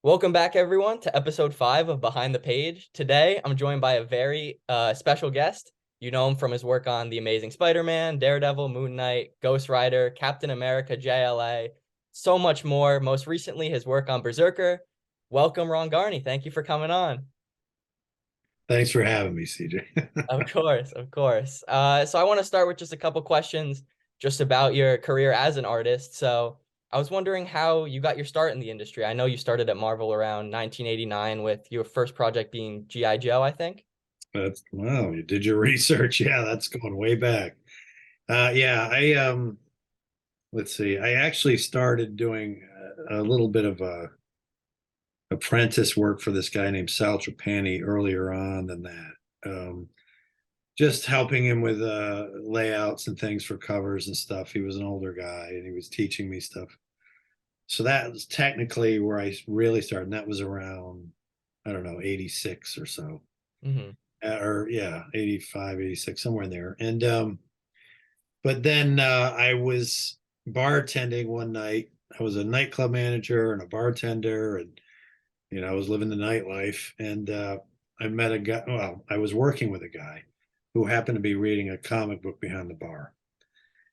Welcome back, everyone, to episode 5 of Behind the Page. Today, I'm joined by a very special guest. You know him from his work on The Amazing Spider-Man, Daredevil, Moon Knight, Ghost Rider, Captain America, JLA, so much more. Most recently, his work on BRZRKR. Welcome, Ron Garney. Thank you for coming on. Thanks for having me, CJ. Of course, of course. So I want to start with just a couple questions just about your career as an artist. So I was wondering how you got your start in the industry. I know you started at Marvel around 1989 with your first project being G.I. Joe, I think. That's wow, you did your research. Yeah, that's going way back. Yeah, I let's see. I actually started doing a little bit of apprentice work for this guy named Sal Trapani earlier on than that. Just helping him with layouts and things for covers and stuff. He was an older guy and he was teaching me stuff. So that was technically where I really started. And that was around, I don't know, 86 or so. Hmm. Or yeah, 85, 86, somewhere in there. And but then I was bartending one night. I was a nightclub manager and a bartender, and I was living the nightlife. And I met a guy. Well, I was working with a guy who happened to be reading a comic book behind the bar,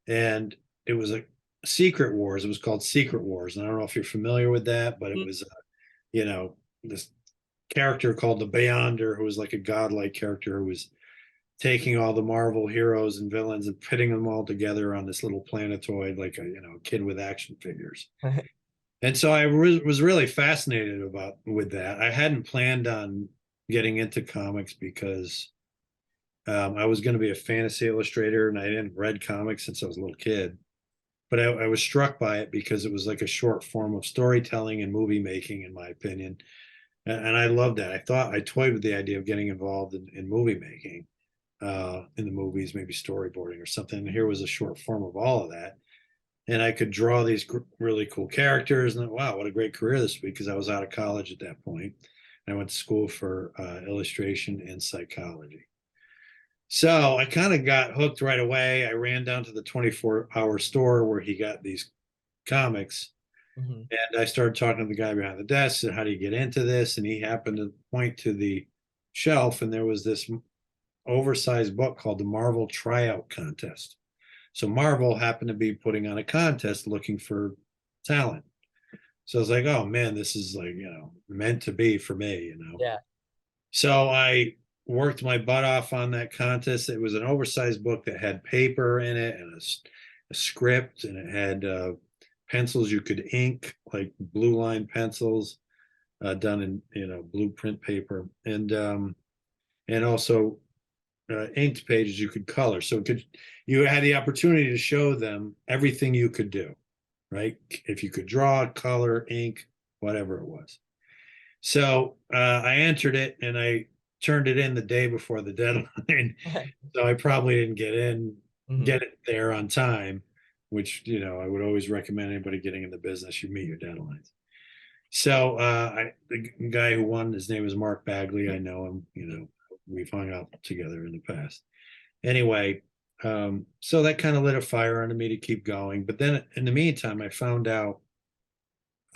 and it was a Secret Wars. It was called Secret Wars, and I don't know if you're familiar with that, but it was this character called the Beyonder, who was like a godlike character who was taking all the Marvel heroes and villains and pitting them all together on this little planetoid, like a kid with action figures. And so I was really fascinated with that. I hadn't planned on getting into comics because I was going to be a fantasy illustrator, and I hadn't read comics since I was a little kid. But I was struck by it because it was like a short form of storytelling and movie making, in my opinion. And I loved that. I toyed with the idea of getting involved in movie making, in the movies, maybe storyboarding or something. And here was a short form of all of that. And I could draw these really cool characters. And wow, what a great career this would be, because I was out of college at that point. I went to school for illustration and psychology. So I kind of got hooked right away. I ran down to the 24-hour store where he got these comics. Hmm. And I started talking to the guy behind the desk, said, how do you get into this? And he happened to point to the shelf, and there was this oversized book called the Marvel Tryout Contest. So Marvel happened to be putting on a contest looking for talent. So I was like, oh man, this is like, meant to be for me. Yeah. So I worked my butt off on that contest. It was an oversized book that had paper in it and a script, and it had pencils you could ink, like blue line pencils, done in blueprint paper, and also inked pages you could color. So you had the opportunity to show them everything you could do, right? If you could draw, color, ink, whatever it was. So I entered it, and I turned it in the day before the deadline. So I probably didn't Hmm. get it there on time, which I would always recommend anybody getting in the business, you meet your deadlines. So the guy who won, his name is Mark Bagley. I know him. We've hung out together in the past. Anyway, so that kind of lit a fire under me to keep going. But then in the meantime, I found out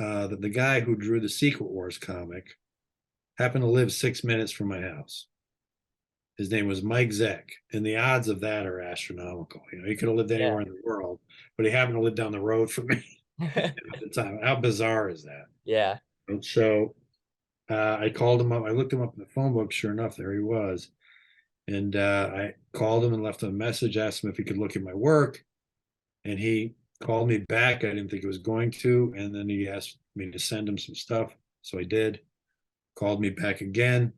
that the guy who drew the Secret Wars comic happened to live 6 minutes from my house. His name was Mike Zeck, and the odds of that are astronomical. He could have lived Yeah. anywhere in the world, but he happened to live down the road from me at the time. How bizarre is that? Yeah. And so I called him up. I looked him up in the phone book. Sure enough, there he was. And I called him and left him a message, asked him if he could look at my work. And he called me back. I didn't think he was going to. And then he asked me to send him some stuff. So I did. Called me back again,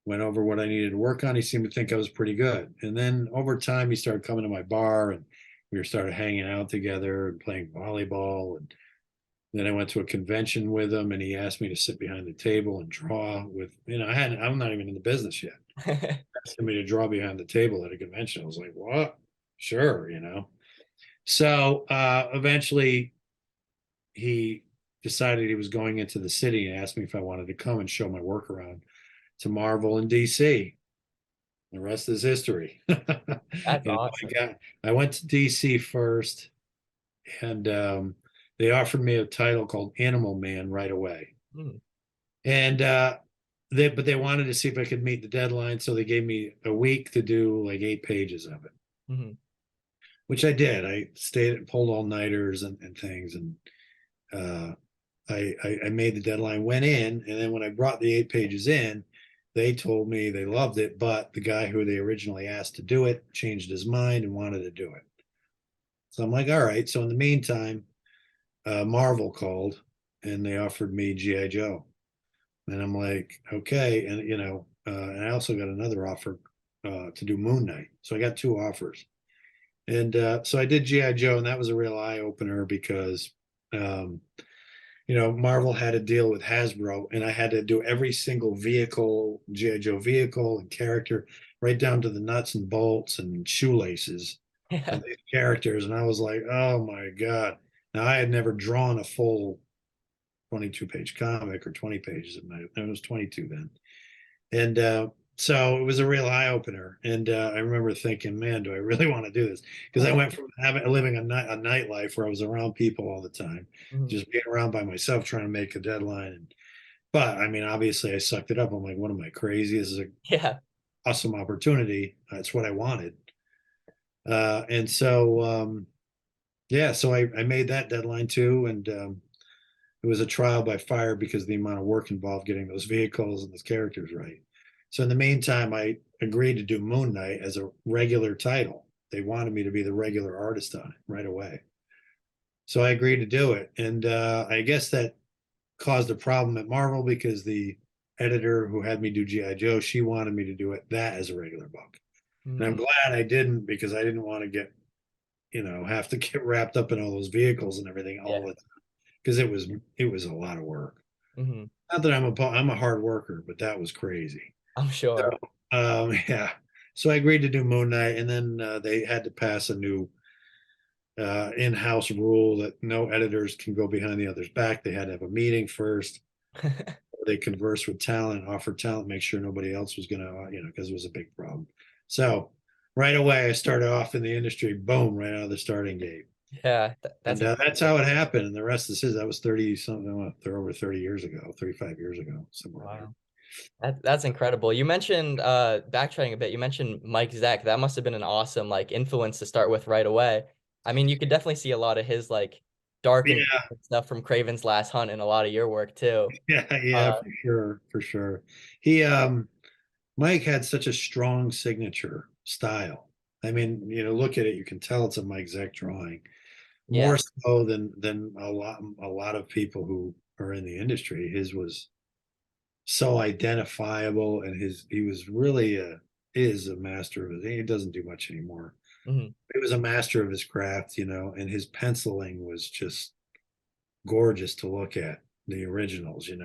went over what I needed to work on. He seemed to think I was pretty good. And then over time, he started coming to my bar, and we started hanging out together and playing volleyball. And then I went to a convention with him, and he asked me to sit behind the table and draw with, I'm not even in the business yet. Asking me to draw behind the table at a convention. I was like, what? Sure. So eventually he decided he was going into the city and asked me if I wanted to come and show my work around to Marvel in DC. The rest is history. That's awesome. I went to DC first, and they offered me a title called Animal Man right away. Hmm. And but they wanted to see if I could meet the deadline, so they gave me a week to do like 8 pages of it, Hmm. which I did. I stayed and pulled all nighters and things, and uh, I made the deadline, went in, and then when I brought the 8 pages in, they told me they loved it, but the guy who they originally asked to do it changed his mind and wanted to do it. So I'm like, all right. So in the meantime, Marvel called and they offered me GI Joe, and I'm like, okay, and and I also got another offer to do Moon Knight. So I got two offers, and so I did GI Joe, and that was a real eye opener because um, Marvel had a deal with Hasbro, and I had to do every single vehicle, GI Joe vehicle and character, right down to the nuts and bolts and shoelaces Yeah. of these characters. And I was like, oh my God. Now I had never drawn a full 22-page comic or 20 pages. It was 22 then. And so it was a real eye opener. And I remember thinking, man, do I really want to do this? Because I went from living a nightlife where I was around people all the time, Mhm. just being around by myself, trying to make a deadline. But I mean, obviously, I sucked it up. I'm like, what am I crazy? This is an Yeah. awesome opportunity. It's what I wanted. And so, yeah, so I made that deadline too. And it was a trial by fire because of the amount of work involved getting those vehicles and those characters right. So in the meantime, I agreed to do Moon Knight as a regular title. They wanted me to be the regular artist on it right away. So I agreed to do it. And I guess that caused a problem at Marvel because the editor who had me do G.I. Joe, she wanted me to do that as a regular book. And I'm Mm. glad I didn't because I didn't want to have to get wrapped up in all those vehicles and everything all Yeah. the time because it was a lot of work. Hmm. Not that I'm a hard worker, but that was crazy. I'm So, sure. yeah. So I agreed to do Moon Knight, and then they had to pass a new in-house rule that no editors can go behind the other's back. They had to have a meeting first. They converse with talent, offer talent, make sure nobody else was going to, because it was a big problem. So right away, I started off in the industry, boom, right out of the starting gate. Yeah, And that's that's how incredible. it happened. And the rest is his. That was 30 something, they're over 30 years ago, 35 years ago, somewhere there. Wow. That's incredible. You mentioned backtracking a bit, you mentioned Mike Zeck. That must have been an awesome like influence to start with right away. I mean, you could definitely see a lot of his like dark and Yeah, stuff from Craven's Last Hunt in a lot of your work too. yeah, Uh for sure, for sure. Mike had such a strong signature style. I mean, look at it, you can tell it's a Mike Zeck drawing, yeah. more so than a lot of people who are in the industry. His was so identifiable, and he was really is a master of it. He doesn't do much anymore. Hmm. He was a master of his craft, and his penciling was just gorgeous to look at. The originals, I'm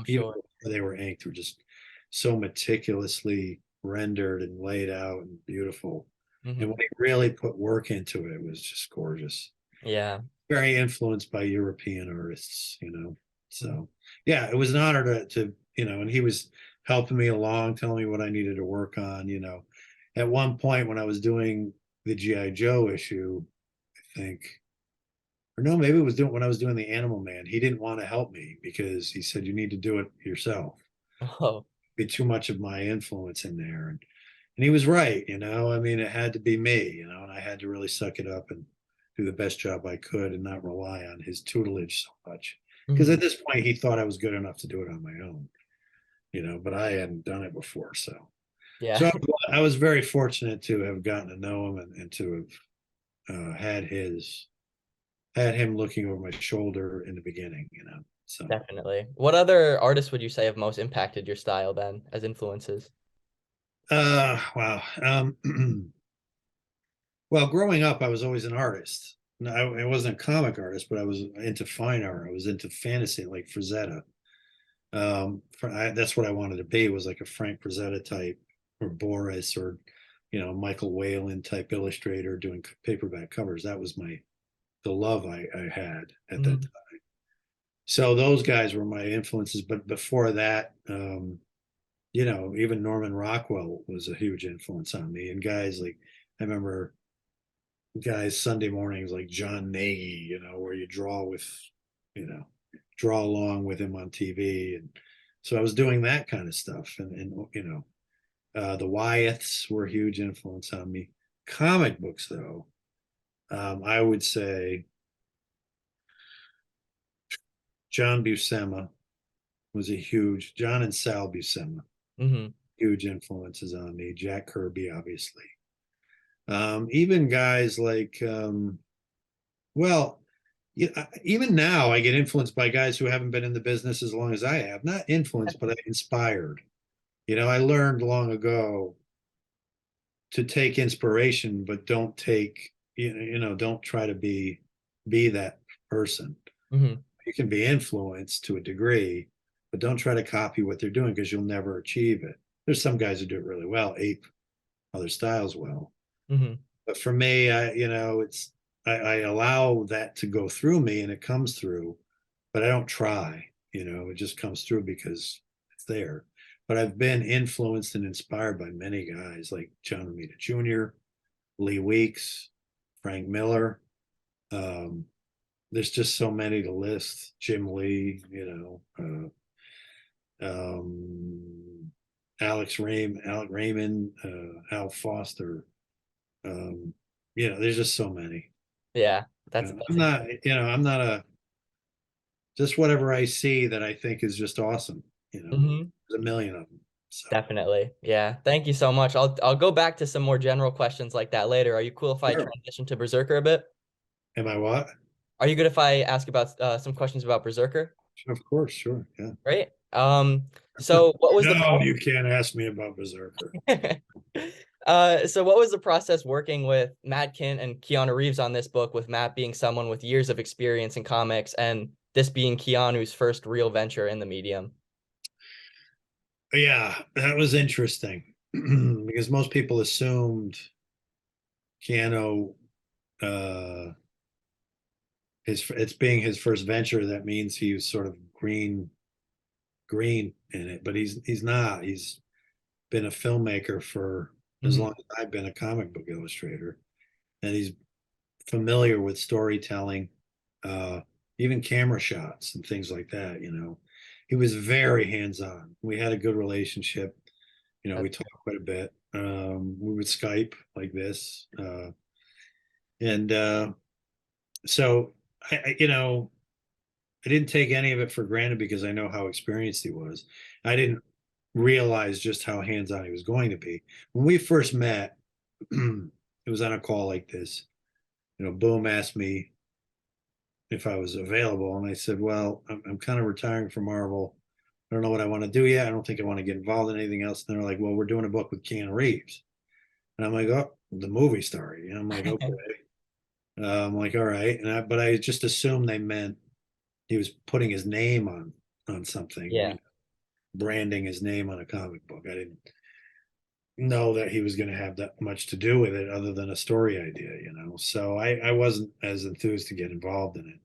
even sure. before they were inked, were just so meticulously rendered and laid out and beautiful. And Hmm. when he really put work into it, it was just gorgeous. Yeah. Very influenced by European artists. Mhm. So yeah, it was an honor and he was helping me along, telling me what I needed to work on. At one point when I was doing the G.I. Joe issue, I think, or no, maybe it was doing when I was doing the Animal Man. He didn't want to help me because he said you need to do it yourself. Oh, Be too much of my influence in there, and he was right. I mean, it had to be me, and I had to really suck it up and do the best job I could and not rely on his tutelage so much. Because mhm. at this point, he thought I was good enough to do it on my own, but I hadn't done it before. So Yeah. I was very fortunate to have gotten to know him and to have had him looking over my shoulder in the beginning. So, Definitely. What other artists would you say have most impacted your style then as influences? wow. Well, growing up, I was always an artist. No, I wasn't a comic artist, but I was into fine art. I was into fantasy, like Frazetta. That's what I wanted to be. Was like a Frank Frazetta type, or Boris, or Michael Whalen type illustrator doing paperback covers. That was the love I had at that Mhm. time. So those guys were my influences. But before that, even Norman Rockwell was a huge influence on me. And guys like I remember guys Sunday mornings like John Nagy, where you draw with, you know, draw along with him on TV, and So I was doing that kind of stuff, and the Wyeths were a huge influence on me. Comic books, though, I would say John Buscema was a huge John and Sal Buscema, Hmm. huge influences on me. Jack Kirby, obviously. Even guys like, well, yeah, even now I get influenced by guys who haven't been in the business as long as I have. Not influenced, but inspired. I learned long ago to take inspiration, but don't take, don't try to be that person. Hmm. You can be influenced to a degree, but don't try to copy what they're doing because you'll never achieve it. There's some guys who do it really well, ape other styles well. Hmm. But for me, I allow that to go through me and it comes through, but I don't try. It just comes through because it's there. But I've been influenced and inspired by many guys like John Romita Jr., Lee Weeks, Frank Miller. Um, there's just so many to list. Jim Lee, Alec Raymond, Al Foster. Um, there's just so many. Yeah, I'm that's not, I'm not just whatever I see that I think is just awesome. hmm There's a million of them. So definitely. Yeah. Thank you so much. I'll go back to some more general questions like that later. Are you cool if I sure. transition to Berserker a bit? Am I what? Are you good if I ask about some questions about Berserker? Of course, sure. Yeah. Great. So what was the No, you can't ask me about Berserker. so what was the process working with Matt Kindt and Keanu Reeves on this book, with Matt being someone with years of experience in comics and this being Keanu's first real venture in the medium? Yeah, that was interesting because most people assumed Keanu, uh, it's being his first venture. That means he was sort of green in it, but he's not. He's been a filmmaker for as Hmm. long as I've been a comic book illustrator, and he's familiar with storytelling, uh, even camera shots and things like that. He was very hands on. We had a good relationship. We That's talked quite a bit. We would Skype like this, and so I didn't take any of it for granted because I know how experienced he was. I didn't realize just how hands on he was going to be. When we first met, it was on a call like this. Boom asked me if I was available, and I said, "Well, I'm kind of retiring from Marvel. I don't know what I want to do yet. I don't think I want to get involved in anything else." And they're like, "Well, we're doing a book with Keanu Reeves," and I'm like, "Oh, the movie star." I'm like, "Okay." I'm like, "All right," but I just assumed they meant he was putting his name on something, yeah. branding his name on a comic book. I didn't know that he was going to have that much to do with it other than a story idea. So I wasn't as enthused to get involved in it.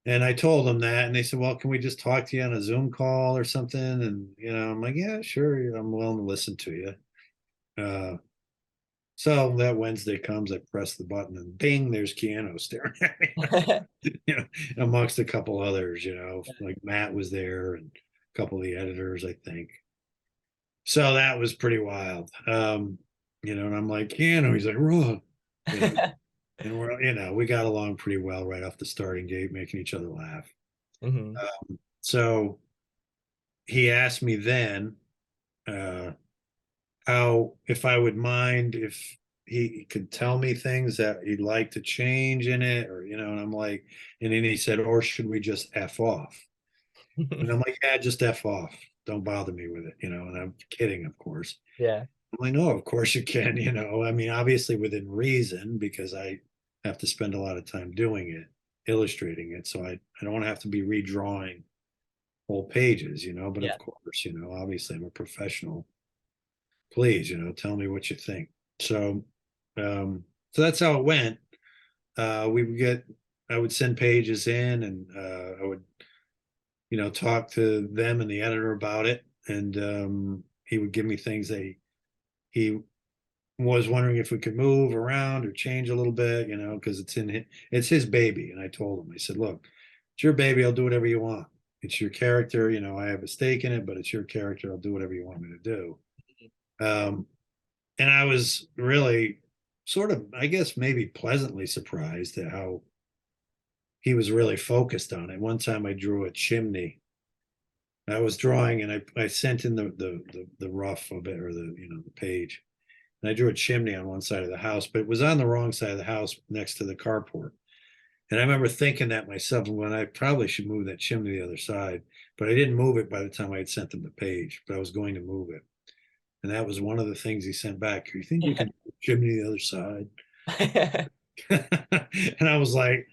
And I told them that, and they said, "Well, can we just talk to you on a Zoom call or something?" And I'm like, "Yeah, sure. I'm willing to listen to you." Uh, so that Wednesday comes, I press the button, and bing, there's Keanu staring at me, amongst a couple others. Like Matt was there and a couple of the editors, I think. So that was pretty wild. And I'm like, Keanu, he's like, "Ron," you know, and we got along pretty well right off the starting gate, making each other laugh. Hmm. So he asked me then uh, how if I would mind if he could tell me things that he'd like to change in it, or and I'm like, and then he said, "Or should we just f off?" And I'm like, "Yeah, just f off. Don't bother me with it." And I'm kidding, of course. Yeah. I'm like, "No, of course you can." I mean, obviously within reason, because I have to spend a lot of time doing it, illustrating it, so I don't have to be redrawing whole pages. But Yeah. of course, obviously I'm a professional. Please, tell me what you think. So, so that's how it went. We would get, I would send pages in, and I would, talk to them and the editor about it, and he would give me things that he was wondering if we could move around or change a little bit, because it's his baby. And I told him, I said, "Look, it's your baby. I'll do whatever you want." It's your character, I have a stake in it, but it's your character. I'll do whatever you want me to do. Um, and I was really sort of, I guess, maybe pleasantly surprised at how he was really focused on it. One time I drew a chimney. I was drawing and I sent in the rough of it, or the page. And I drew a chimney on one side of the house, but it was on the wrong side of the house next to the carport. And I remember thinking that myself, when I probably should move that chimney to the other side, but I didn't move it by the time I had sent them the page, but I was going to move it. And that was one of the things he sent back. You think you can move the chimney to the other side? And I was like,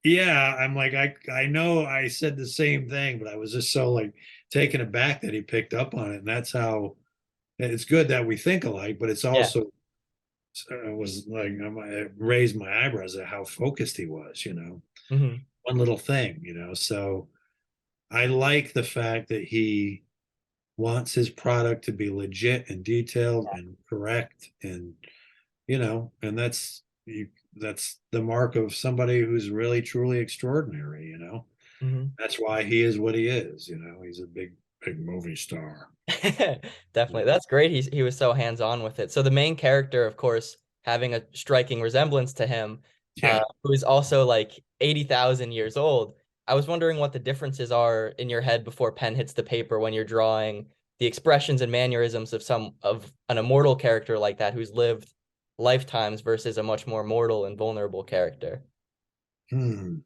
yeah, I'm like, I know I said the same thing, but I was just so like taken aback that he picked up on it. And that's how it's good that we think alike, but it's Yeah. also it was like I raised my eyebrows at how focused he was, Hmm. one little thing, So I like the fact that he wants his product to be legit and detailed and correct, and and that's the mark of somebody who's really truly extraordinary. Hmm. That's why he is what he is. He's a big movie star. Definitely. That's great. He was so hands-on with it. So the main character, of course, having a striking resemblance to him, Yeah. who is also like 80,000 years old. I was wondering what the differences are in your head before pen hits the paper when you're drawing the expressions and mannerisms of an immortal character like that who's lived lifetimes versus a much more mortal and vulnerable character. Hmm.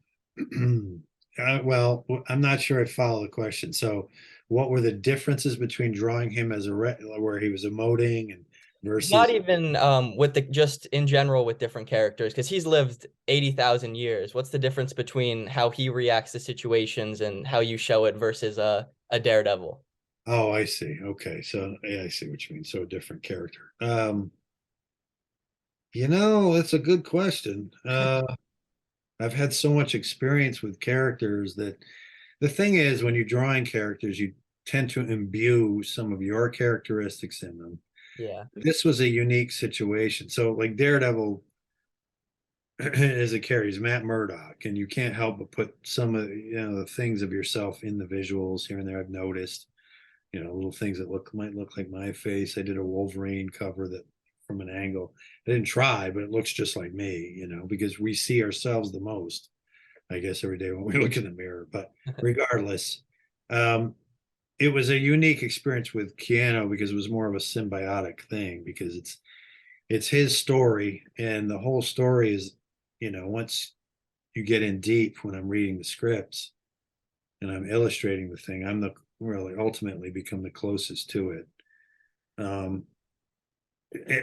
Well, I'm not sure I follow the question. So, what were the differences between drawing him as where he was emoting and Not versus? even with the just in general with different characters, because he's lived 80,000 years. What's the difference between how he reacts to situations and how you show it versus a Daredevil? Oh, I see. Okay, so yeah, I see what you mean. So a different character. That's a good question. I've had so much experience with characters that the thing is, when you're drawing characters, you tend to imbue some of your characteristics in them. Yeah. This was a unique situation. So, like Daredevil as a character, he's Matt Murdock, and you can't help but put some of the things of yourself in the visuals here and there. I've noticed, little things that might look like my face. I did a Wolverine cover that from an angle. I didn't try, but it looks just like me, because we see ourselves the most, I guess, every day when we look in the mirror. But regardless, um, it was a unique experience with Keanu because it was more of a symbiotic thing because it's his story, and the whole story is, once you get in deep when I'm reading the scripts and I'm illustrating the thing, I'm the really ultimately become the closest to it. Um,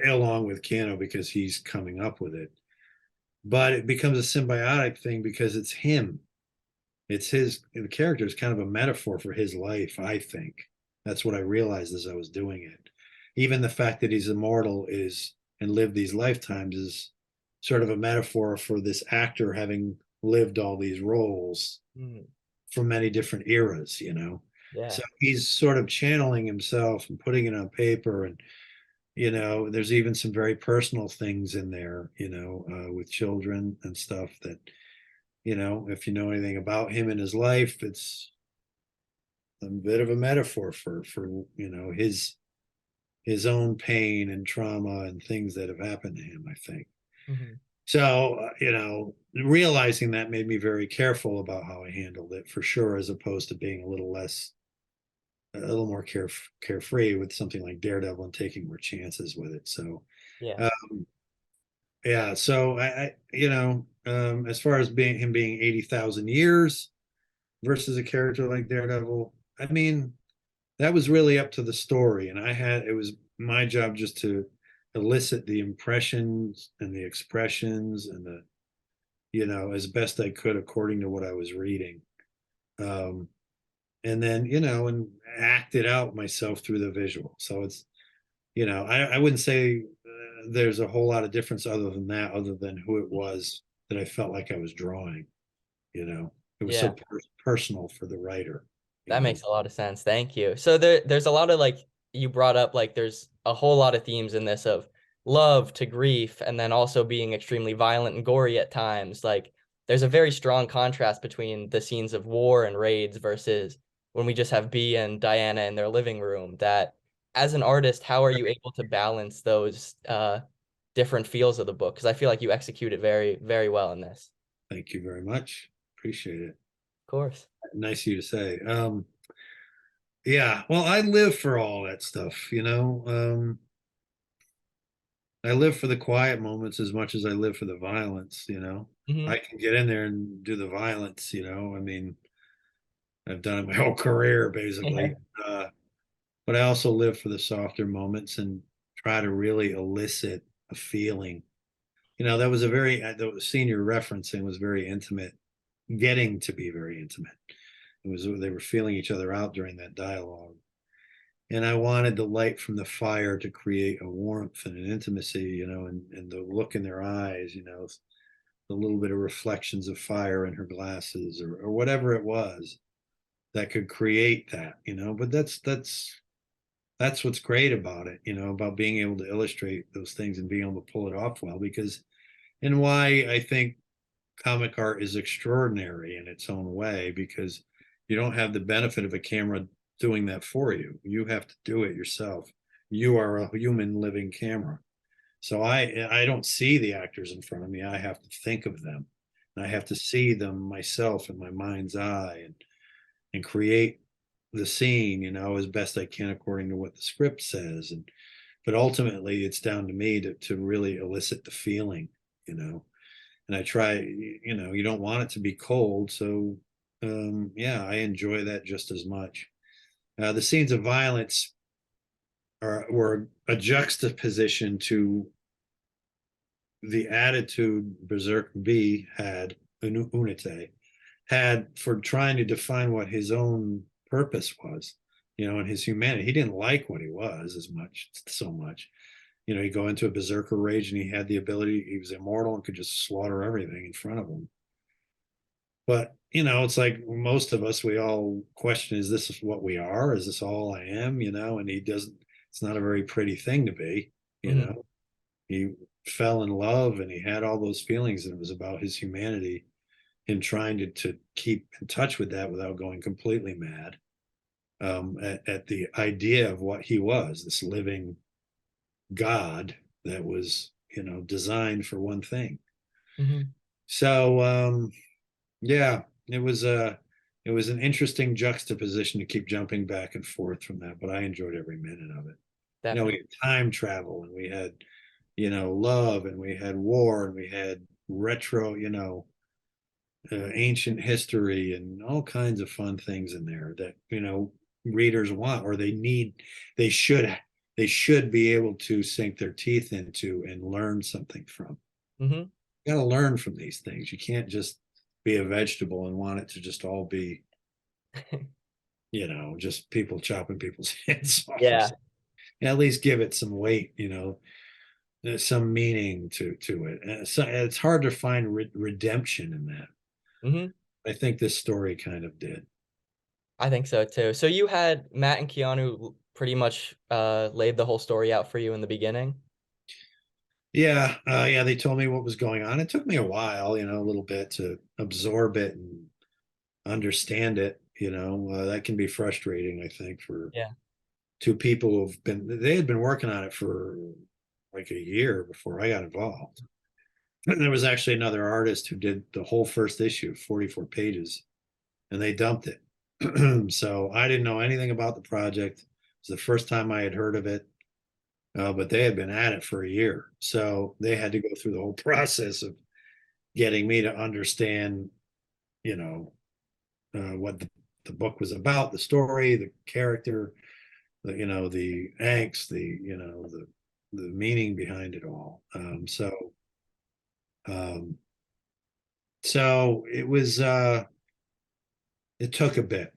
Along with Keanu because he's coming up with it. But it becomes a symbiotic thing because it's him. The character is kind of a metaphor for his life, I think. That's what I realized as I was doing it. Even the fact that he's immortal is and lived these lifetimes is sort of a metaphor for this actor having lived all these roles Mm, from many different eras. yeah. So he's sort of channeling himself and putting it on paper. And, there's even some very personal things in there, with children and stuff that, if you know anything about him and his life, it's a bit of a metaphor for his own pain and trauma and things that have happened to him, I think. Hmm. So, realizing that made me very careful about how I handled it for sure, as opposed to being a little more carefree with something like Daredevil and taking more chances with it. So, Yeah. um, yeah. So as far as being 80,000 years versus a character like Daredevil, I mean, that was really up to the story, and it was my job just to elicit the impressions and the expressions and as best I could according to what I was reading. Um, and then, and act it out myself through the visual. So it's, I wouldn't say there's a whole lot of difference other than that, other than who it was that I felt like I was drawing, you know, it was so Yeah. personal for the writer, you That know. makes a lot of sense. Thank you. So there's a lot of like you brought up like there's a whole lot of themes in this of love to grief and then also being extremely violent and gory at times. Like there's a very strong contrast between the scenes of war and raids versus when we just have B and Diana in their living room, that as an artist, how are you able to balance those different feels of the book? Because I feel like you execute it very, very well in this. Thank you very much. Appreciate it. Of course. Nice of you to say. Yeah, well, I live for all that stuff, you know. I live for the quiet moments as much as I live for the violence, you know. Hmm. I can get in there and do the violence, you know. I mean, I've done it my whole career basically. But I also live for the softer moments and try to really elicit a feeling. You know, that was a very, the scene you're referencing was very intimate, getting to be very intimate. It was, they were feeling each other out during that dialogue. And I wanted the light from the fire to create a warmth and an intimacy, you know, and the look in their eyes, you know, the little bit of reflections of fire in her glasses or whatever it was that could create that, you know. But that's what's great about it, you know, about being able to illustrate those things and being able to pull it off well. Because, and why I think comic art is extraordinary in its own way, because you don't have the benefit of a camera doing that for you. You have to do it yourself. You are a human living camera. So I don't see the actors in front of me. I have to think of them. And I have to see them myself in my mind's eye and create the scene, you know, as best I can according to what the script says. And but ultimately it's down to me to really elicit the feeling, you know. And I try, you know, you don't want it to be cold. So yeah, I enjoy that just as much. The scenes of violence were a juxtaposition to the attitude Berserk B had, Unite, had for trying to define what his own purpose was, you know, and his humanity. He didn't like what he was as much, so much. You know, he'd go into a berserker rage and he had the ability, he was immortal and could just slaughter everything in front of him. But, you know, it's like most of us, we all question, is this what we are? Is this all I am? You know, and he doesn't, it's not a very pretty thing to be, you Hmm. know. He fell in love and he had all those feelings, and it was about his humanity, him trying to keep in touch with that without going completely mad, at the idea of what he was, this living God that was, you know, designed for one thing. Hmm. So yeah, it was an interesting juxtaposition to keep jumping back and forth from that, but I enjoyed every minute of it. You know, we Definitely. had time travel and we had, you know, love and we had war and we had retro, you know, ancient history and all kinds of fun things in there that, you know, readers want, or they need, they should they should be able to sink their teeth into and learn something from. Hmm. You got to learn from these things. You can't just be a vegetable and want it to just all be, you know, just people chopping people's heads off or Yeah. something. At least give it some weight, you know. There's some meaning to it. And so it's hard to find redemption in that. Hmm. I think this story kind of did. I think so too. So you had Matt and Keanu pretty much laid the whole story out for you in the beginning. Yeah, yeah, they told me what was going on. It took me a while, you know, a little bit to absorb it and understand it. You know, that can be frustrating, I think, for Yeah. two people who've been, they had been working on it for like a year before I got involved. And there was actually another artist who did the whole first issue, 44 pages, and they dumped it. So I didn't know anything about the project. It was the first time I had heard of it, but they had been at it for a year. So they had to go through the whole process of getting me to understand, you know, what the book was about, the story, the character, the, you know, the angst, the, you know, the meaning behind it all. Um, so it was, it took a bit,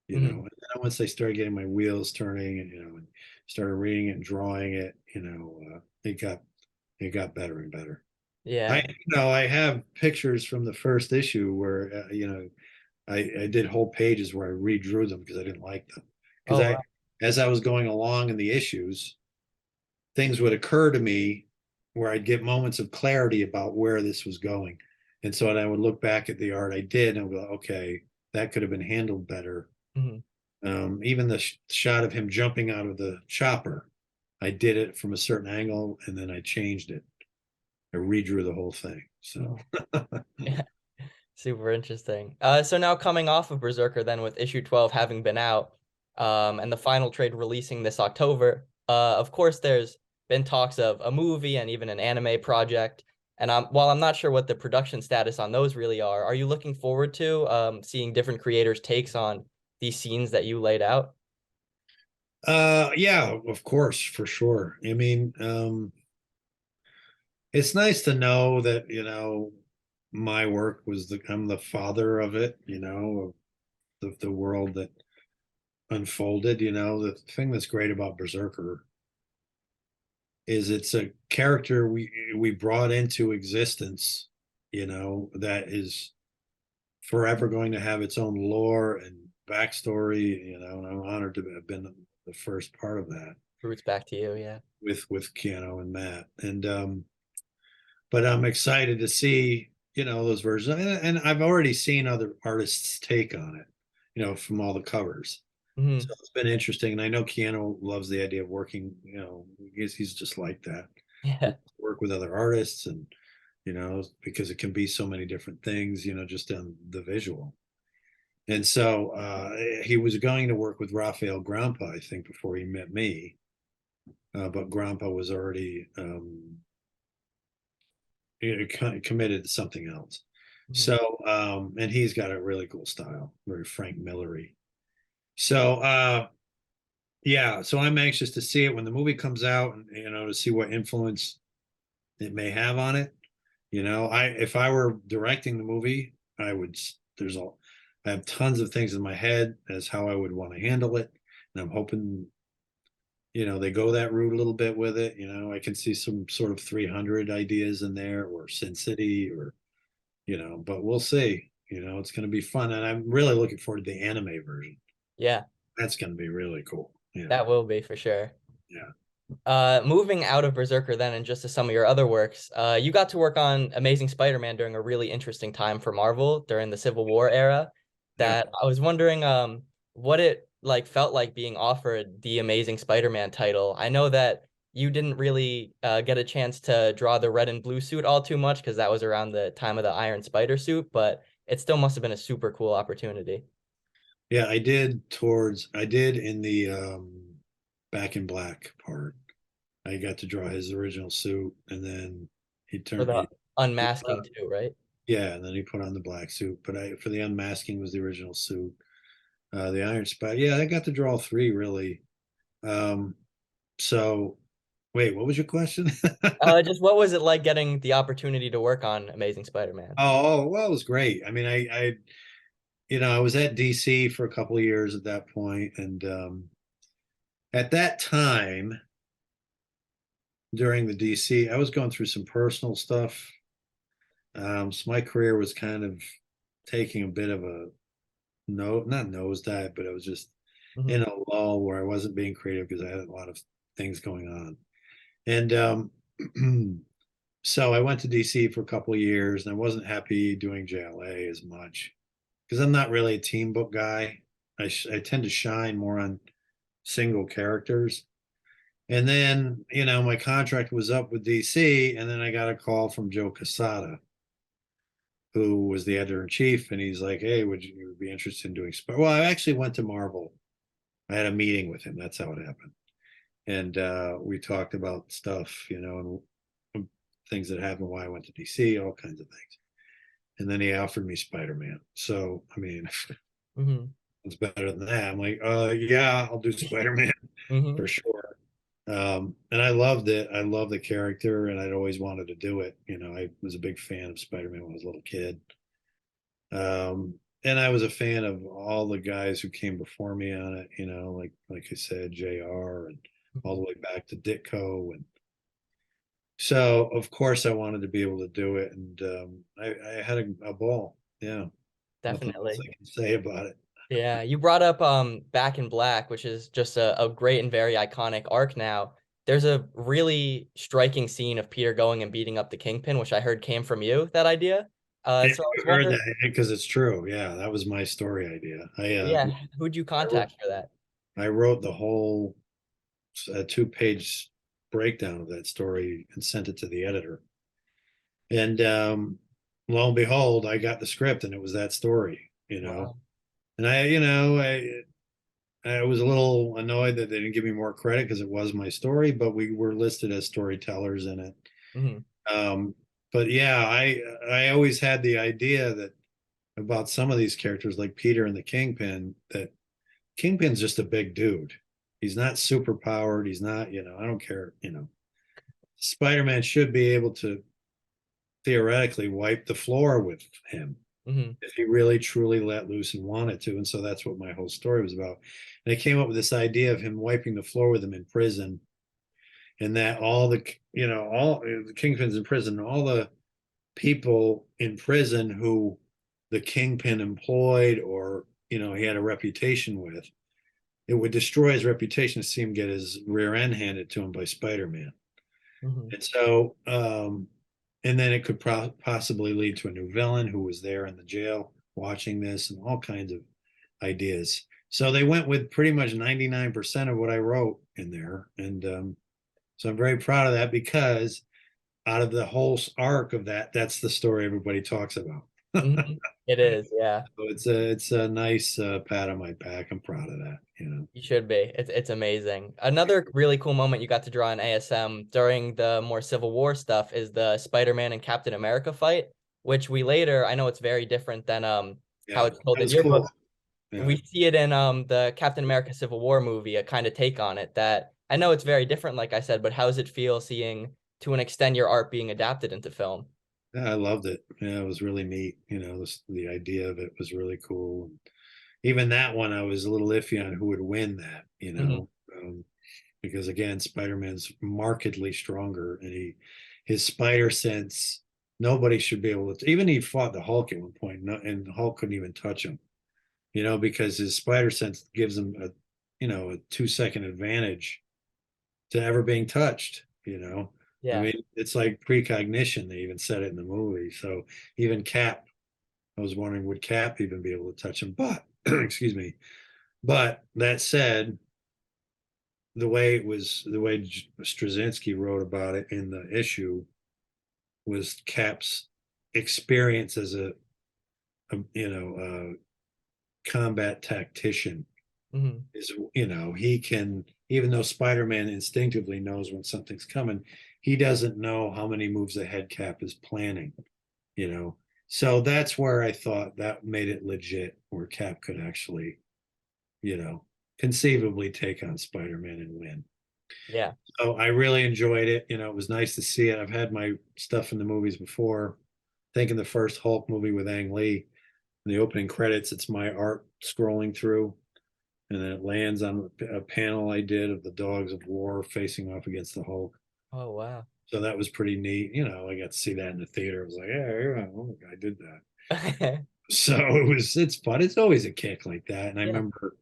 you know, Hmm. and then once I started getting my wheels turning and, you know, and started reading it and drawing it, you know, it got better and better. I, Yeah. you know, I have pictures from the first issue where, you know, I did whole pages where I redrew them because I didn't like them. Because Oh, wow. as I was going along in the issues, things would occur to me where I'd get moments of clarity about where this was going. And so I would look back at the art I did and I would go, okay, that could have been handled better. Hmm. Even the shot of him jumping out of the chopper, I did it from a certain angle and then I changed it. I redrew the whole thing. So Yeah, super interesting. So now coming off of Berserker, then with issue 12 having been out, and the final trade releasing this October, of course, there's been talks of a movie and even an anime project. And while I'm not sure what the production status on those really are you looking forward to seeing different creators' takes on these scenes that you laid out? yeah, of course, for sure. I mean, it's nice to know that, my work was I'm the father of it, of the world that unfolded. The thing that's great about Berserker is it's a character we brought into existence, that is forever going to have its own lore and backstory, and I'm honored to have been the first part of that Roots back to you, yeah. with Keanu and Matt. And but I'm excited to see, those versions. And I've already seen other artists' take on it, from all the covers. So Hmm. it's been interesting. And I know Keanu loves the idea of working, he's just like that. Yeah. Work with other artists and, because it can be so many different things, just on the visual. And so he was going to work with Raphael Grandpa, I think, before he met me. But Grandpa was already committed to something else. Hmm. So, and he's got a really cool style, very Frank Millery. So, yeah, so I'm anxious to see it when the movie comes out, and to see what influence it may have on it. If I were directing the movie, I would. I have tons of things in my head as how I would want to handle it, and I'm hoping, they go that route a little bit with it. I can see some sort of 300 ideas in there, or Sin City, or but we'll see. It's going to be fun, and I'm really looking forward to the anime version. Yeah, That's going to be really cool. that will be for sure. Yeah, Moving out of Berserker then and just to some of your other works, you got to work on Amazing Spider-Man during a really interesting time for Marvel during the Civil War era. yeah. That I was wondering, what it like felt like being offered the Amazing Spider-Man title. I know that you didn't really get a chance to draw the red and blue suit all too much because that was around the time of the Iron Spider suit, but it still must have been a super cool opportunity. Yeah, I did in the Back in Black part. I got to draw his original suit, and then he For turned the he unmasking too, right? yeah, and then he put on the black suit. But I for the unmasking was the original suit. The Iron Spider, yeah, I got to draw three really. Um, so wait, what was your question? Just what was it like getting the opportunity to work on Amazing Spider-Man? Well, it was great. I mean, I was at DC for a couple of years at that point, and at that time during the DC, I was going through some personal stuff. So my career was kind of taking a bit of a no, not nosedive, but I was just Hmm. in a lull where I wasn't being creative because I had a lot of things going on. And so I went to DC for a couple of years, and I wasn't happy doing JLA as much because I'm not really a team book guy. I tend to shine more on single characters. And then, my contract was up with DC, and then I got a call from Joe Quesada, who was the editor in chief, and he's like, "Hey, would you be interested in doing?" Well, I actually went to Marvel. I had a meeting with him. That's how it happened, and we talked about stuff, and things that happened. Why I went to DC, all kinds of things. And then he offered me Spider-Man. So, I mean, Hmm. it's better than that. I'm like, yeah, I'll do Spider-Man Hmm. for sure. And I loved it. I love the character, and I'd always wanted to do it. I was a big fan of Spider-Man when I was a little kid. And I was a fan of all the guys who came before me on it, like I said, JR, and all the way back to Ditko. And so of course I wanted to be able to do it. And I had a ball. Yeah. Nothing else Definitely. I can say about it. Yeah, you brought up Back in Black, which is just a great and very iconic arc now. There's a really striking scene of Peter going and beating up the Kingpin, which I heard came from you, that idea. Yeah, So I was I've heard wondering, that because it's true. Yeah, that was my story idea. yeah, who'd you I wrote, contact for that? I wrote the whole 2-page breakdown of that story and sent it to the editor. And lo and behold, I got the script and it was that story, you know. Wow. And I was a little annoyed that they didn't give me more credit because it was my story, but we were listed as storytellers in it. Hmm. Um, but yeah, I always had the idea that about some of these characters like Peter and the Kingpin, that Kingpin's just a big dude. He's not super powered. He's not, I don't care, Spider-Man should be able to theoretically wipe the floor with him Hmm. if he really truly let loose and wanted to. And so that's what my whole story was about. And I came up with this idea of him wiping the floor with him in prison, and that all the Kingpin's in prison, all the people in prison who the Kingpin employed or he had a reputation with, it would destroy his reputation to see him get his rear end handed to him by Spider-Man. Hmm. And so, and then it could possibly lead to a new villain who was there in the jail watching this and all kinds of ideas. So they went with pretty much 99% of what I wrote in there. And so I'm very proud of that because out of the whole arc of that, that's the story everybody talks about. Hmm. It is, yeah. So it's a nice pat on my back. I'm proud of that. You should be. It's amazing. Another really cool moment you got to draw in ASM during the more Civil War stuff is the Spider-Man and Captain America fight, which we later, I know it's very different than how Yeah, it's told that in was your book. cool. Yeah. We see it in the Captain America Civil War movie, a kind of take on it that I know it's very different, like I said, but how does it feel seeing to an extent your art being adapted into film? Yeah, I loved it. Yeah, it was really neat. The idea of it was really cool. Even that one, I was a little iffy on who would win that, Hmm. because again, Spider-Man's markedly stronger, and his spider sense, nobody should be able to. Even he fought the Hulk at one point, and the Hulk couldn't even touch him, because his spider sense gives him a 2-second advantage to ever being touched. I Yeah. mean, it's like precognition. They even said it in the movie. So even Cap, I was wondering, would Cap even be able to touch him? But excuse me. But that said, the way Straczynski wrote about it in the issue was Cap's experience as a combat tactician. Hmm. Is he can, even though Spider-Man instinctively knows when something's coming, he doesn't know how many moves ahead Cap is planning. you know so that's where I thought that made it legit, where Cap could actually you know conceivably take on Spider-Man and win. Yeah. So I really enjoyed it. It was nice to see it. I've had my stuff in the movies before. I think in the first Hulk movie with Ang Lee, in the opening credits, it's my art scrolling through, and then it lands on a panel I did of the Dogs of War facing off against the Hulk. Oh, wow. So that was pretty neat. I got to see that in the theater. I was like, yeah, oh, I did that. So it's fun. It's always a kick like that. And I Yeah. remember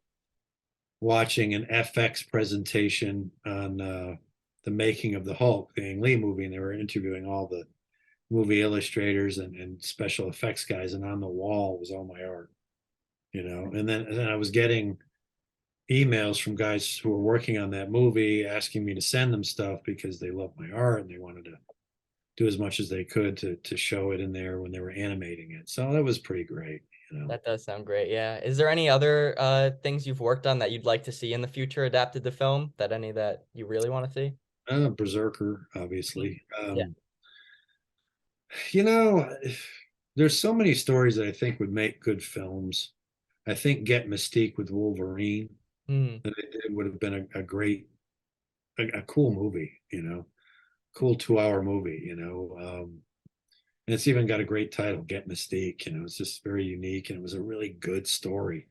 watching an FX presentation on the making of the Hulk, the Ang Lee movie, and they were interviewing all the movie illustrators and special effects guys, and on the wall was all my art. And then I was getting emails from guys who were working on that movie asking me to send them stuff because they loved my art and they wanted to do as much as they could to show it in there when they were animating it. So that was pretty great. That does sound great. Yeah. Is there any other things you've worked on that you'd like to see in the future adapted to film? That any that you really want to see? Berserker, Mhm. obviously. Yeah. You know, there's so many stories that I think would make good films. I think Get Mystique with Wolverine, Mm. that it would have been a great, a cool movie. Cool 2-hour movie. And it's even got a great title, Get Mystique. It's just very unique, and it was a really good story.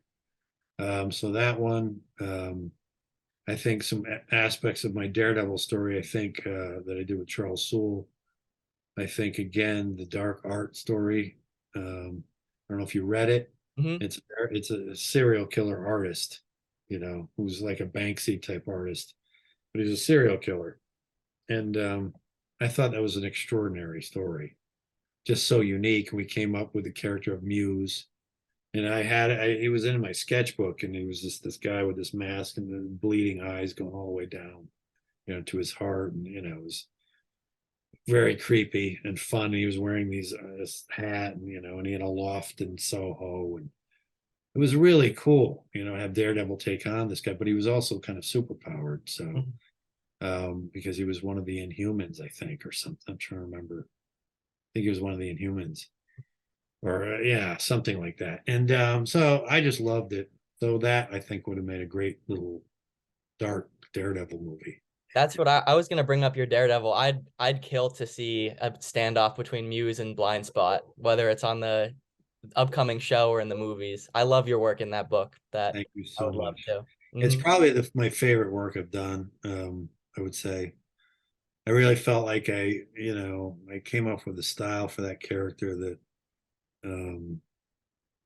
So that one, I think some aspects of my Daredevil story, I think that I did with Charles Soule. I think again the dark art story. I don't know if you read it. Hmm. It's a serial killer artist, who's like a Banksy type artist, but he's a serial killer. And I thought that was an extraordinary story. just so unique. We came up with the character of Muse, and he was in my sketchbook, and he was just this guy with this mask and the bleeding eyes going all the way down, to his heart, and it was very creepy and fun. He was wearing this hat, and and he had a loft in Soho, and it was really cool, have Daredevil take on this guy, but he was also kind of super powered. So, Mhm. because he was one of the Inhumans, I think, or something. I'm trying to remember. I think he was one of the Inhumans, or yeah, something like that. And so I just loved it. So that I think would have made a great little dark Daredevil movie. That's what I was gonna bring up your Daredevil. I'd kill to see a standoff between Muse and Blind Spot, whether it's on the upcoming show or in the movies. I love your work in that book. That Thank you I so would love much. to. It's Hmm. probably my favorite work I've done. I would say I really felt like I came up with a style for that character that um,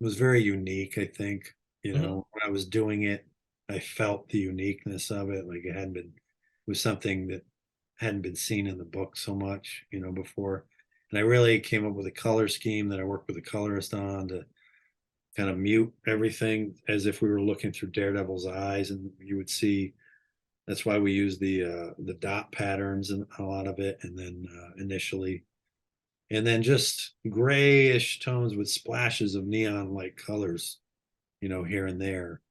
was very unique. I think, Hmm. when I was doing it, I felt the uniqueness of it. Like it was something that hadn't been seen in the book so much, before. And I really came up with a color scheme that I worked with a colorist on to kind of mute everything as if we were looking through Daredevil's eyes, and you would see. That's why we use the dot patterns and a lot of it, and then initially, and then just grayish tones with splashes of neon like colors, here and there,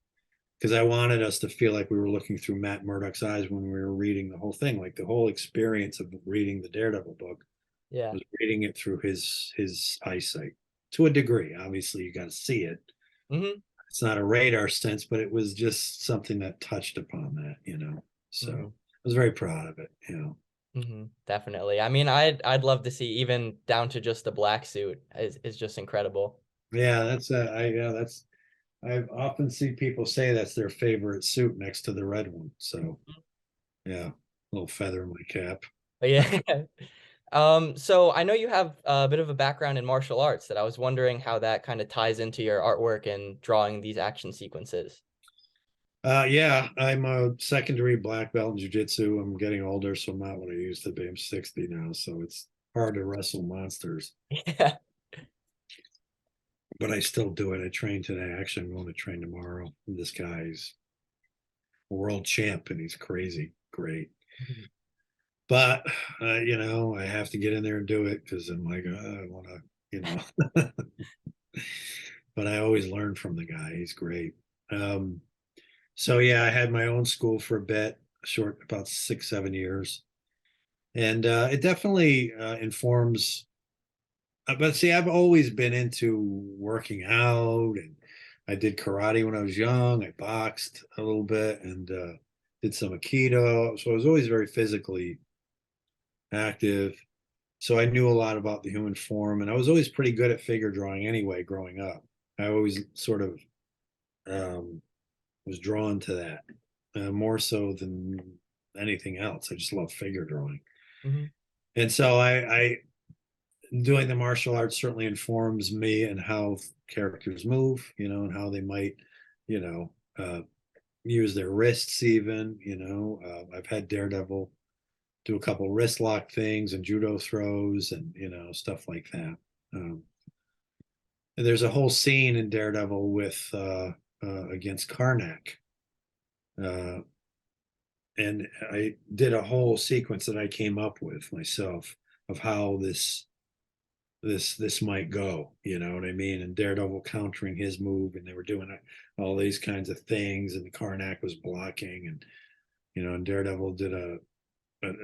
because I wanted us to feel like we were looking through Matt Murdock's eyes when we were reading the whole thing. Like the whole experience of reading the Daredevil book Yeah. was reading it through his eyesight to a degree. Obviously, you got to see it. Hmm. It's not a radar sense, but it was just something that touched upon that. So Hmm. I was very proud of it. Hmm. Definitely. I mean, I'd love to see even down to just the black suit is just incredible. Yeah, that's I've often see people say that's their favorite suit next to the red one. So yeah, little feather in my cap. But yeah. So I know you have a bit of a background in martial arts that I was wondering how that kind of ties into your artwork and drawing these action sequences. Yeah, I'm a secondary black belt in jiu-jitsu. I'm getting older, so I'm not what I used to be. I'm 60 now, so it's hard to wrestle monsters, Yeah. but I still do it. I train today. Actually, I'm going to train tomorrow. This guy's a world champ, and he's crazy great. Mhm. But I have to get in there and do it because I'm like, I want to, you know. But I always learn from the guy. He's great. Um, so yeah, I had my own school for a bit, short about 6, 7 years, and it definitely informs. But see, I've always been into working out, and I did karate when I was young. I boxed a little bit and did some aikido. So I was always very physically active. So I knew a lot about the human form, and I was always pretty good at figure drawing anyway. Growing up, I always sort of um, was drawn to that more so than anything else. I just love figure drawing, Mhm. and so I doing the martial arts certainly informs me and how characters move, and how they might, you know, use their wrists even. I've had Daredevil do a couple wrist lock things and judo throws and stuff like that. Um, and there's a whole scene in Daredevil with against Karnak. Uh, and I did a whole sequence that I came up with myself of how this might go. You know what I mean? And Daredevil countering his move, and they were doing all these kinds of things, and the Karnak was blocking, and and Daredevil did a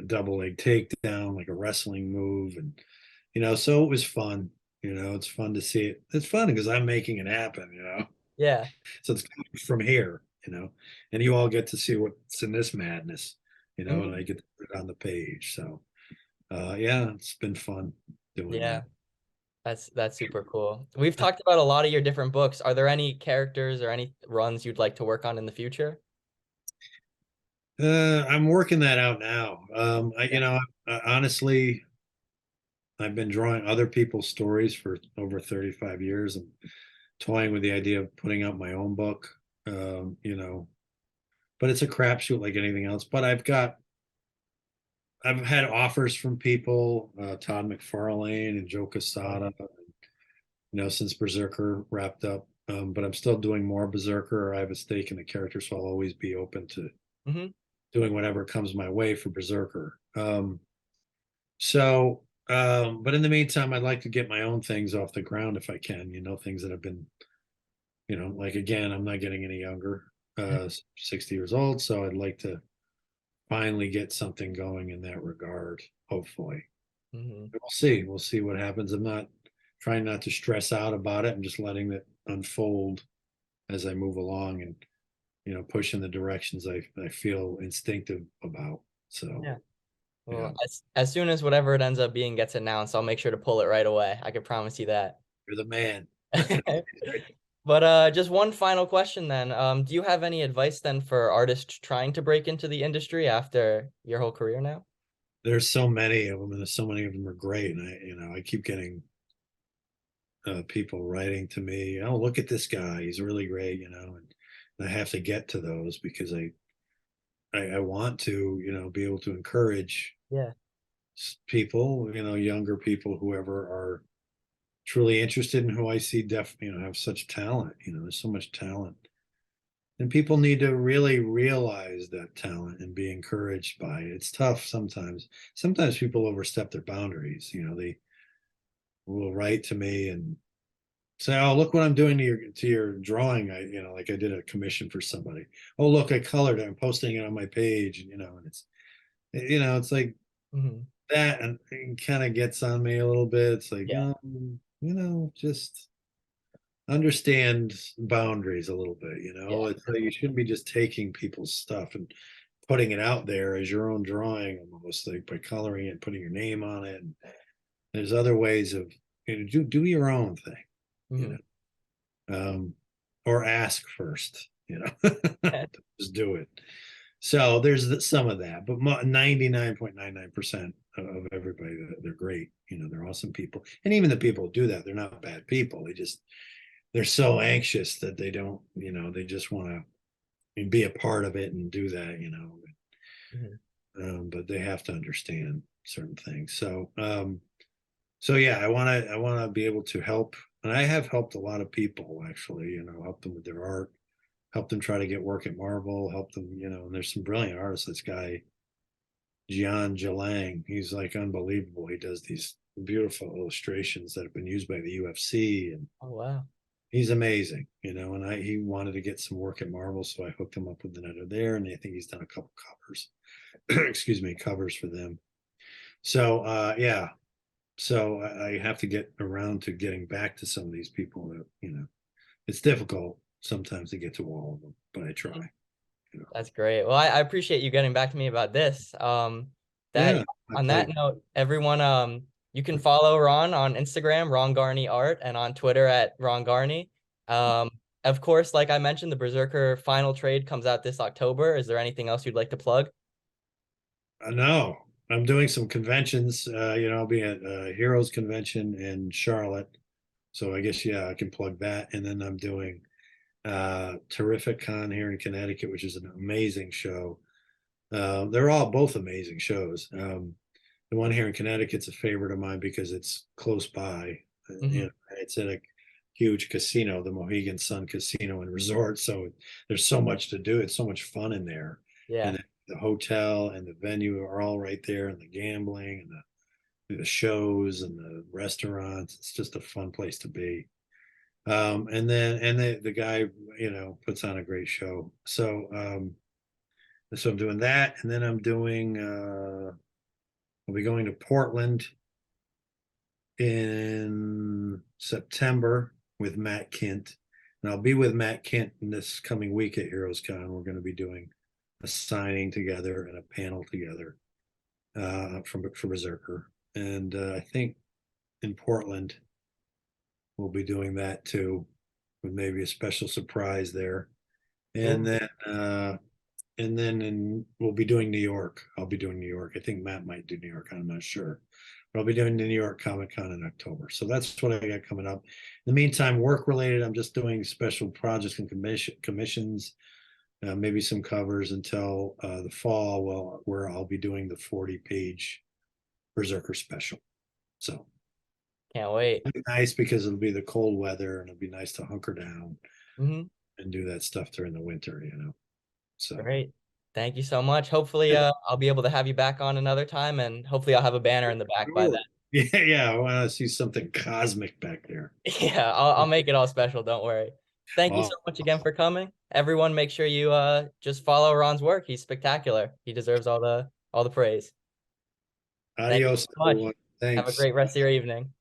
double leg takedown, like a wrestling move, and so it was fun. It's fun to see it. It's fun because I'm making it happen. Yeah. So it's coming from here. And you all get to see what's in this madness. And Mhm. I get to put it on the page. So yeah, it's been fun doing Yeah. that. That's super cool. We've talked about a lot of your different books. Are there any characters or any runs you'd like to work on in the future? I'm working that out now. Yeah. Honestly, I've been drawing other people's stories for over 35 years and toying with the idea of putting out my own book. But it's a crapshoot like anything else. But I've got I've had offers from people, Todd McFarlane and Joe Quesada, since Berserker wrapped up. But I'm still doing more Berserker. I have a stake in the character, so I'll always be open to Hmm. doing whatever comes my way for Berserker. But in the meantime, I'd like to get my own things off the ground if I can, things that have been, like again, I'm not getting any younger, 60 years old. So I'd like to finally get something going in that regard, hopefully. Hmm. We'll see. We'll see what happens. I'm not trying not to stress out about it. I'm just letting it unfold as I move along and, push in the directions I feel instinctive about. So, Yeah. yeah, Well, as soon as whatever it ends up being gets announced, I'll make sure to pull it right away. I can promise you that. you're the man. But just one final question then. Do you have any advice then for artists trying to break into the industry after your whole career now? There's so many of them, and so many of them are great. And I keep getting people writing to me, oh, look at this guy, he's really great, and I have to get to those because I want to, be able to encourage Yeah. people, younger people, whoever are truly interested in who I see have such talent. There's so much talent. And people need to really realize that talent and be encouraged by it. It's tough sometimes. Sometimes people overstep their boundaries. They will write to me and say, "Oh, look what I'm doing to your drawing." Like I did a commission for somebody. Oh, look, I colored it. I'm posting it on my page, and it's like Hmm. that, and it kind of gets on me a little bit. It's like, Yeah. just understand boundaries a little bit. Yeah. It's like you shouldn't be just taking people's stuff and putting it out there as your own drawing, almost like by coloring it, putting your name on it. And there's other ways of do your own thing, you Hmm. know. Or ask first, just do it. So there's some of that, but 99.99% of everybody, they're great. They're awesome people. And even the people who do that, they're not bad people. They're so anxious that they don't, they just want to be a part of it and do that, Hmm. but they have to understand certain things. So yeah, I want to be able to help, and I have helped a lot of people actually. Help them with their art, help them try to get work at Marvel, help them. And there's some brilliant artists. This guy Jian Jilang, he's like unbelievable. He does these beautiful illustrations that have been used by the UFC, and Oh, wow. he's amazing. And he wanted to get some work at Marvel, so I hooked him up with an editor there, and I think he's done a couple covers, excuse me, covers for them. So yeah, so I have to get around to getting back to some of these people that, it's difficult sometimes to get to all of them, but I try, you know. That's great. Well, I appreciate you getting back to me about this. That Yeah, my on that pleasure. note, everyone, you can follow Ron on Instagram, Ron Garney Art, and on Twitter at Ron Garney. Um, of course, like I mentioned, the Berserker final trade comes out this October. Is there anything else you'd like to plug? No, I'm doing some conventions. I'll be at Heroes Convention in Charlotte. So I guess, yeah, I can plug that. And then I'm doing Terrific Con here in Connecticut, which is an amazing show. They're all both amazing shows. The one here in Connecticut's a favorite of mine because it's close by. Hmm. It's at a huge casino, the Mohegan Sun Casino and Resort. So there's so much to do. It's so much fun in there, Yeah. and the hotel and the venue are all right there, and the gambling and the shows and the restaurants. It's just a fun place to be. And the guy, puts on a great show. So I'm doing that, and then I'll be going to Portland in September with Matt Kindt. And I'll be with Matt Kindt in this coming week at Heroes Con. We're going to be doing a signing together and a panel together for Berserker. And I think in Portland, we'll be doing that too, with maybe a special surprise there. And Cool. then we'll be doing New York. I'll be doing New York. I think Matt might do New York. I'm not sure. But I'll be doing the New York Comic Con in October. So that's what I got coming up. In the meantime, work related, I'm just doing special projects and commissions. maybe some covers until the fall, well, where I'll be doing the 40-page Berserker special. So Can't wait. it'll be nice because it'll be the cold weather and it'll be nice to hunker down Hmm. and do that stuff during the winter, you know. So Great. Thank you so much. Hopefully, I'll be able to have you back on another time, and hopefully I'll have a banner in the back by then. sure. Yeah, yeah, I want to see something cosmic back there. Yeah, I'll make it all special. Don't worry. Thank you so Oh, much again for coming. Everyone, make sure you just follow Ron's work. He's spectacular. He deserves all the praise. Thank you adios, so much. everyone. Have a Thanks. great rest of your evening.